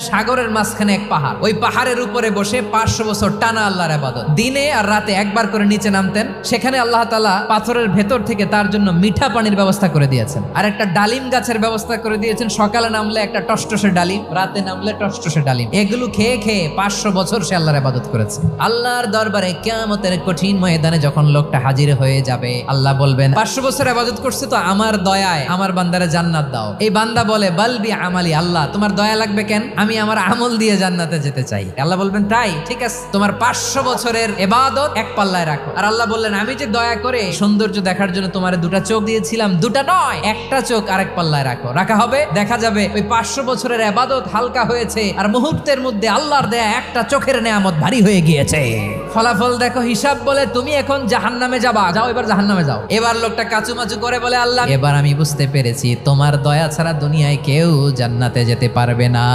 সাগরের মাঝখানে এক পাহাড়, ওই পাহাড়ের উপরে বসে 500 বছর টানা আল্লাহর ইবাদত। দিনে আর রাতে একবার করে নিচে নামতেন। সেখানে আল্লাহ তাআলা পাথরের ভেতর থেকে তার জন্য মিঠা পানির ব্যবস্থা করে দিয়েছেন, আর একটা ডালিম গাছের ব্যবস্থা করে দিয়েছেন। সকালে নামলে একটা টসটসে ডালিম, রাতে নামলে টসটসে ডালিম। এগুলো খেয়ে খেয়ে 500 বছর সে আল্লাহর ইবাদত করেছে। আল্লাহর দরবারে কিয়ামতের কঠিন ময়দানে যখন লোকটা হাজির হয়ে যাবে, আল্লাহ বলবেন 500 বছর ইবাদত করছে তো আমার দয়ায় আমার বান্দারে জান্নাত দাও। এই বান্দা বলে বালবি আমালি, আল্লাহ তোমার দয়া লাগবে কেন? আমি আমার আমল দিয়ে জান্নাতে যেতে চাই। আল্লাহ বলবেন তাই ঠিক আছে, তোমার 500 বছরের ইবাদত এক পাল্লায় রাখো। আর আল্লাহ বললেন আমি যে দয়া করে সৌন্দর্য দেখার জন্য তোমার দুটা চোখ দিয়েছিলাম, দুটা নয় একটা চোখ আরেক পাল্লায় রাখো। রাখা হবে, দেখা যাবে ওই 500 বছরের ইবাদত হালকা হয়েছে, আর মুহূর্তের মধ্যে আল্লাহর দেয়া একটা চোখের নেয়ামত ভারী হয়ে গিয়েছে। ফলাফল দেখো, হিসাব বলে তুমি এখন জাহান্নামে যাবা, যাও এবার জাহান্নামে যাও। এবার লোকটা কাচুমাচু করে বলে আল্লাহ এবার আমি বুঝতে পেরেছি তোমার দয়া ছাড়া দুনিয়ায় কেউ জান্নাতে যেতে পারবে না।